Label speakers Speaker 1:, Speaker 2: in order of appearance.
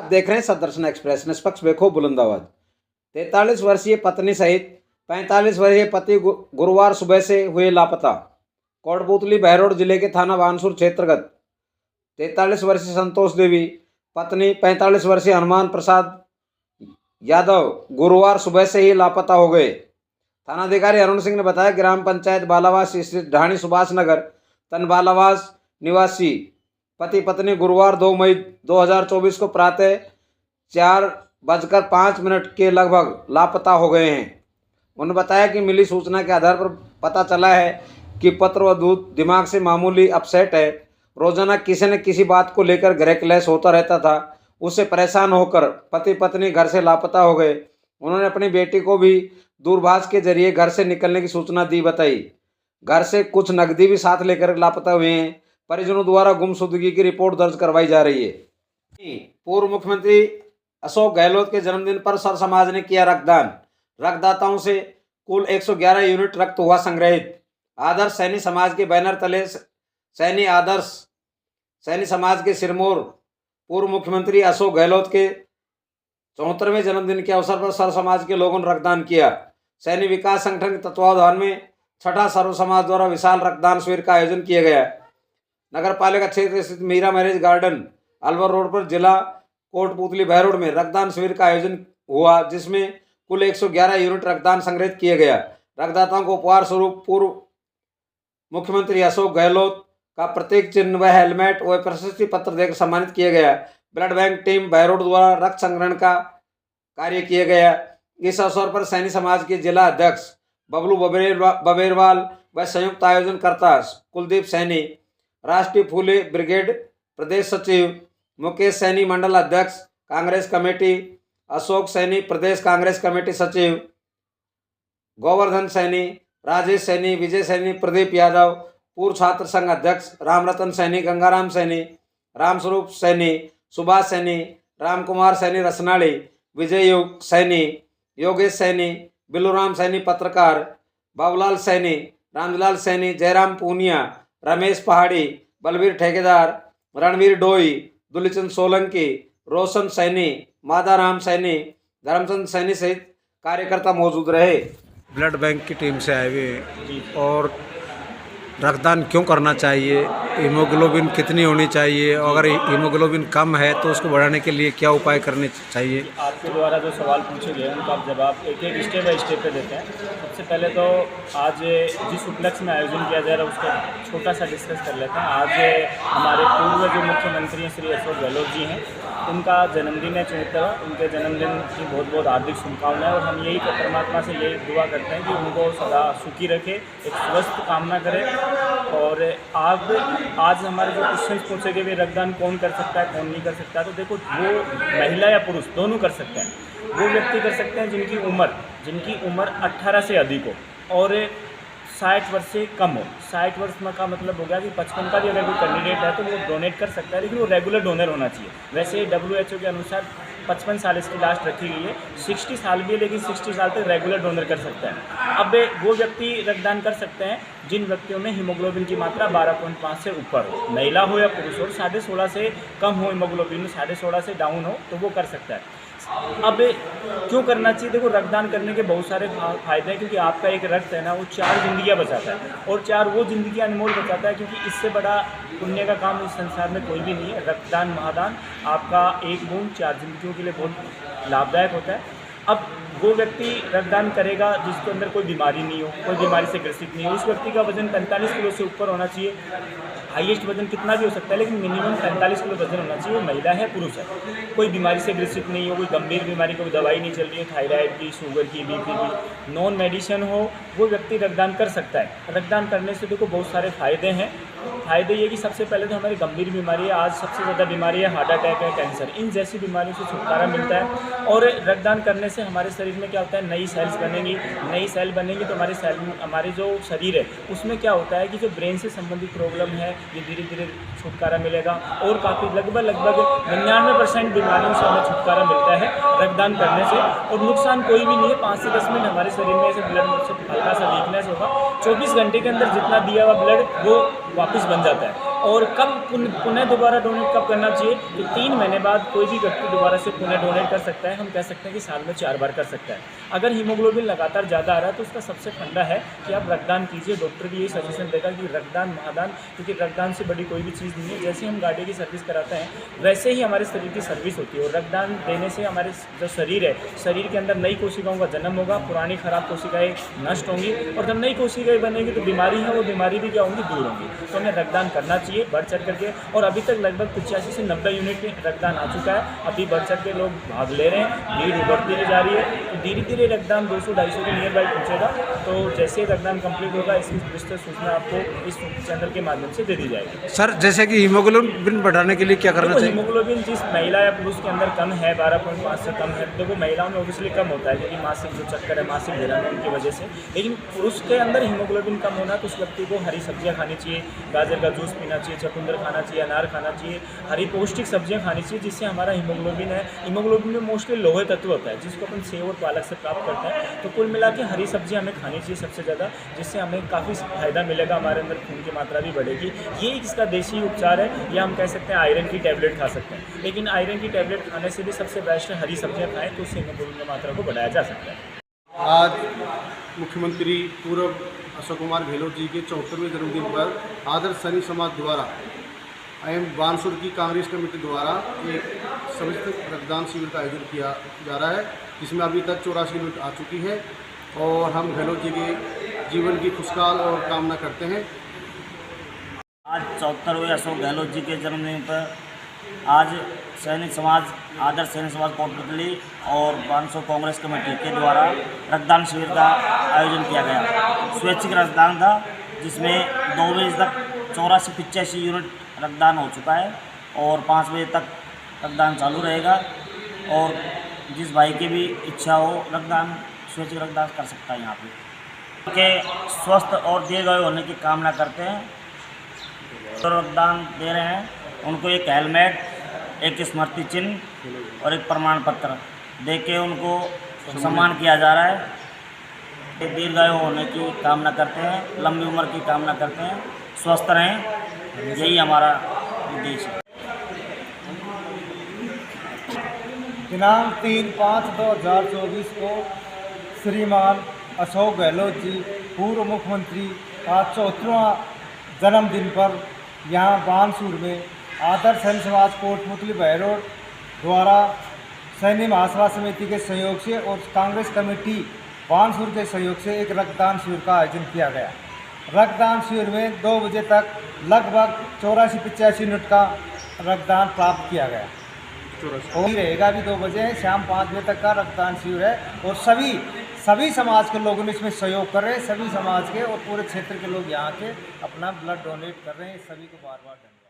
Speaker 1: देख रहे हैं सदर्शन एक्सप्रेस, निष्पक्ष बेखौफ बुलंद आवाज। 43 वर्षीय पत्नी सहित 45 वर्षीय पति गुरुवार सुबह से हुए लापता। कोटपूतली बहरोड जिले के थाना बानसूर क्षेत्रगत 43 वर्षीय संतोष देवी पत्नी 45 वर्षीय हनुमान प्रसाद यादव गुरुवार सुबह से ही लापता हो गए। थानाधिकारी अरुण सिंह ने बताया ग्राम पंचायत बालावास स्थित ढाणी सुभाष नगर तन बालावास निवासी पति पत्नी गुरुवार 2 मई 2024 को प्रातः 4:05 के लगभग लापता हो गए हैं। उन्होंने बताया कि मिली सूचना के आधार पर पता चला है कि पुत्रवधू दिमाग से मामूली अपसेट है। रोजाना किसी न किसी बात को लेकर गृह क्लेश होता रहता था। उससे परेशान होकर पति पत्नी घर से लापता हो गए। उन्होंने अपनी बेटी को भी दूरभाष के जरिए घर से निकलने की सूचना दी बताई। घर से कुछ नकदी भी साथ लेकर लापता हुए हैं। परिजनों द्वारा गुमशुदगी की रिपोर्ट दर्ज करवाई जा रही है। पूर्व मुख्यमंत्री अशोक गहलोत के जन्मदिन पर सर समाज ने किया रक्तदान। रक्तदाताओं से कुल 111 यूनिट रक्त हुआ संग्रहित। आदर्श सैनी समाज के बैनर तले सैनी समाज के सिरमौर पूर्व मुख्यमंत्री अशोक गहलोत के 74वें जन्मदिन के अवसर पर सर्व समाज के लोगों ने रक्तदान किया। सैनी विकास संगठन के तत्वावधान में छठा सर्व समाज द्वारा विशाल रक्तदान शिविर का आयोजन किया गया। नगर पालिका क्षेत्र स्थित Meera marriage garden Alwar road पर जिला कोटपूतली बहरोड में रक्तदान शिविर का आयोजन हुआ, जिसमें कुल 111 यूनिट रक्तदान संग्रहित किया गया। रक्तदाताओं को उपहार स्वरूप पूर्व मुख्यमंत्री अशोक गहलोत का प्रतीक चिन्ह व हेलमेट व प्रशस्ति पत्र देकर सम्मानित किया गया। ब्लड बैंक टीम बहरोड द्वारा रक्त संग्रहण का कार्य किया गया। इस अवसर पर सैनी समाज के जिला अध्यक्ष बबलू बबेरवाल व संयुक्त आयोजनकर्ता कुलदीप सैनी, राष्ट्रीय फूले ब्रिगेड प्रदेश सचिव मुकेश सैनी, मंडल अध्यक्ष कांग्रेस कमेटी अशोक सैनी, प्रदेश कांग्रेस कमेटी सचिव गोवर्धन सैनी, राजेश सैनी, विजय सैनी, प्रदीप यादव, पूर्व छात्र संघ अध्यक्ष रामरतन सैनी, गंगाराम सैनी, रामस्वरूप सैनी, सुभाष सैनी, रामकुमार सैनी रसनाड़ी, विजय सैनी, योगेश सैनी, बिल्लूराम सैनी पत्रकार, बाबूलाल सैनी, रामलाल सैनी, जयराम पूनिया, रमेश पहाड़ी, बलवीर ठेकेदार, रणवीर डोई, दुलीचंद सोलंकी, रोशन सैनी, मादाराम सैनी, धर्मचंद सैनी सहित कार्यकर्ता मौजूद रहे।
Speaker 2: ब्लड बैंक की टीम से आए हुए और रक्तदान क्यों करना चाहिए, हीमोग्लोबिन कितनी होनी चाहिए, अगर हीमोग्लोबिन कम है तो उसको बढ़ाने के लिए क्या उपाय करने चाहिए।
Speaker 3: आपके द्वारा जो सवाल पूछे गए उनका आप जवाब एक एक स्टेप बाय स्टेप पे देते हैं। सबसे पहले तो आज जिस उपलक्ष्य में आयोजन किया जा रहा है उसका छोटा सा डिस्कस कर लेते हैं। आज हमारे पूर्व जो मुख्यमंत्री हैं श्री अशोक गहलोत जी हैं, उनका जन्मदिन है 74। उनके जन्मदिन की बहुत बहुत हार्दिक शुभकामनाएं और हम यही परमात्मा से यही दुआ करते हैं कि उनको सदा सुखी रखे, एक स्वस्थ कामना करें। और आज हमारे जो क्वेश्चन पूछे गए रक्तदान कौन कर सकता है, कौन नहीं कर सकता है, तो देखो वो महिला या पुरुष दोनों कर सकते हैं। वो व्यक्ति कर सकते हैं जिनकी उम्र 18 से अधिक हो और 60 वर्ष से कम हो। 60 वर्ष का मतलब हो गया कि 55 का भी अगर कोई कैंडिडेट है तो वो डोनेट कर सकता है, लेकिन वो रेगुलर डोनर होना चाहिए। वैसे WHO के अनुसार 55 साल इसकी लास्ट रखी गई है। 60 साल भी है, लेकिन 60 साल तक रेगुलर डोनर कर सकता है। अब वो व्यक्ति रक्तदान कर सकते हैं जिन व्यक्तियों में हीमोग्लोबिन की मात्रा 12.5 से ऊपर हो, महिला हो या पुरुष हो, 16.5 से कम हो हीमोग्लोबिन, 16.5 से डाउन हो तो वो कर सकता है। अब क्यों करना चाहिए? देखो रक्तदान करने के बहुत सारे फायदे हैं, क्योंकि आपका एक रक्त है ना वो 4 जिंदगियां बचाता है और 4 वो जिंदगियां अनमोल बचाता है, क्योंकि इससे बड़ा पुण्य का काम इस संसार में कोई भी नहीं है। रक्तदान महादान, आपका एक बूंद 4 जिंदगियों के लिए बहुत लाभदायक होता है। अब वो व्यक्ति रक्तदान करेगा जिसके अंदर कोई बीमारी नहीं हो, कोई बीमारी से ग्रसित नहीं हो, उस व्यक्ति का वजन 45 किलो से ऊपर होना चाहिए। हाईएस्ट वजन कितना भी हो सकता है, लेकिन मिनिमम 45 किलो वजन होना चाहिए। वो महिला है पुरुष है, कोई बीमारी से ग्रसित नहीं हो, कोई गंभीर बीमारी, कोई दवाई नहीं चल रही है, थायराइड की, शुगर की, BP की, नॉन मेडिसिन हो, वो व्यक्ति रक्तदान कर सकता है। रक्तदान करने से देखो बहुत सारे फायदे हैं। फायदे ये कि सबसे पहले तो हमारी गंभीर बीमारी है, आज सबसे ज़्यादा बीमारी है हार्ट अटैक है, कैंसर, इन जैसी बीमारियों से छुटकारा मिलता है। और रक्तदान करने से हमारे शरीर में क्या होता है, नई सेल्स बनेंगी। नई सेल बनेंगी तो हमारे जो शरीर है उसमें क्या होता है कि जो ब्रेन से संबंधित प्रॉब्लम है ये धीरे धीरे छुटकारा मिलेगा और काफ़ी लगभग 99% बीमारियों से हमें छुटकारा मिलता है रक्तदान करने से। और नुकसान कोई भी नहीं है, 5 से 10 मिनट हमारे शरीर में ऐसे ब्लड से हल्का सा वीकनेस होगा, 24 घंटे के अंदर जितना दिया हुआ ब्लड वो वापस बन जाता है। और कब पुनः दोबारा डोनेट कब करना चाहिए, तो 3 महीने बाद कोई भी व्यक्ति दोबारा से पुनः डोनेट कर सकता है। हम कह सकते हैं कि साल में 4 बार कर सकता है। अगर हीमोग्लोबिन लगातार ज़्यादा आ रहा है तो उसका सबसे फंडा है कि आप रक्तदान कीजिए। डॉक्टर भी यही सजेशन देगा कि रक्तदान महादान, क्योंकि रक्तदान से बड़ी कोई भी चीज़ नहीं है। जैसे हम गाड़ी की सर्विस कराते हैं वैसे ही हमारे शरीर की सर्विस होती है, और रक्तदान देने से हमारे जो शरीर है, शरीर के अंदर नई कोशिकाओं का जन्म होगा, पुरानी खराब कोशिकाएं नष्ट होंगी, और जब नई कोशिकाएं बनेंगी तो बीमारी है वो बीमारी भी क्या होंगी, दूर होंगी। तो हमें रक्तदान करना चाहिए बढ़ चढ़ करके, और अभी तक लगभग 85 से 90 यूनिट रक्तदान आ चुका है। अभी बढ़ चढ़ के लोग भाग ले रहे हैं, भीड़ उभरती जा रही है, तो धीरे धीरे रक्तदान 200-250 के नियर बाई पहुँचेगा। तो जैसे रक्तदान कंप्लीट होगा इसकी विस्तृत सूचना आपको इस चैनल के माध्यम से दे दी जाएगी।
Speaker 2: सर जैसे कि हीमोग्लोबिन बढ़ाने के लिए क्या करना चाहिए?
Speaker 3: हीमोग्लोबिन जिस महिला या पुरुष के अंदर कम है, 12.5 से कम है, तो वो महिलाओं में ऑब्वियसली कम होता है क्योंकि मासिक जो चक्कर है, मासिक धर्म है उनकी वजह से। लेकिन पुरुष के अंदर हीमोग्लोबिन कम होना तो उस व्यक्ति को हरी सब्जियां खानी चाहिए, गाजर का जूस पीना चाहिए, चुकंदर खाना चाहिए, अनार खाना चाहिए, हरी पौष्टिक सब्जियां खानी चाहिए, जिससे हमारा हीमोग्लोबिन है, हीमोग्लोबिन में मोस्टली लोहे तत्व होता है जिसको अपन सेव और पालक से प्राप्त करते हैं। तो कुल मिला के हरी सब्जियां हमें खानी चाहिए सबसे ज़्यादा, जिससे हमें काफ़ी फायदा मिलेगा, हमारे अंदर खून की मात्रा भी बढ़ेगी। ये इसका देसी उपचार है, या हम कह सकते हैं आयरन की टैबलेट खा सकते हैं। लेकिन आयरन की टैबलेट खाने से भी सबसे बेस्ट है हरी सब्जियां खाएं, तो उससे हीमोग्लोबिन की मात्रा को बढ़ाया जा सकता है।
Speaker 4: आज मुख्यमंत्री पूर्व अशोक कुमार गहलोत जी के 74वें जन्मदिन पर आदर्श सैनिक समाज द्वारा एवं बानसूर की कांग्रेस कमेटी द्वारा एक समुचित रक्तदान शिविर का आयोजन किया जा रहा है, जिसमें अभी तक 84 यूनिट आ चुकी है, और हम गहलोत जी के जीवन की खुशहाल और कामना करते हैं।
Speaker 5: आज 74वें अशोक गहलोत जी के जन्मदिन पर आज सैनिक समाज, आदर्श सैनिक समाज कोटपुतली और 500 कांग्रेस कमेटी के द्वारा रक्तदान शिविर का आयोजन किया गया। स्वैच्छिक रक्तदान था, जिसमें 2 बजे तक 84-85 यूनिट रक्तदान हो चुका है, और 5 बजे तक रक्तदान चालू रहेगा। और जिस भाई की भी इच्छा हो रक्तदान, स्वैच्छिक रक्तदान कर सकता है यहाँ पे। उनके स्वस्थ और दीर्घायु होने की कामना करते हैं। तो रक्तदान दे रहे हैं, उनको एक हेलमेट, एक स्मृति चिन्ह और एक प्रमाण पत्र दे के उनको सम्मान किया जा रहा है। दीर्घायु होने की कामना करते हैं, लंबी उम्र की कामना करते हैं, स्वस्थ रहें, यही हमारा उद्देश्य है।
Speaker 6: दिनांक 3/5/2024 को श्रीमान अशोक गहलोत जी पूर्व मुख्यमंत्री का 74वां जन्मदिन पर यहाँ बानसूर में आदर्श सैनिक समाज कोटपुतली बहरोड द्वारा सैन्य महासभा समिति के सहयोग से और कांग्रेस कमेटी बानसूर के सहयोग से एक रक्तदान शिविर का आयोजन किया गया। रक्तदान शिविर में 2 बजे तक लगभग 84-85 यूनिट का रक्तदान प्राप्त किया गया, और रहेगा भी 2 बजे, शाम 5 बजे तक का रक्तदान शिविर है। और सभी समाज के लोगों ने इसमें सहयोग कर रहे हैं, सभी समाज के और पूरे क्षेत्र के लोग यहाँ के अपना ब्लड डोनेट कर रहे हैं। सभी को बार बार धन्यवाद।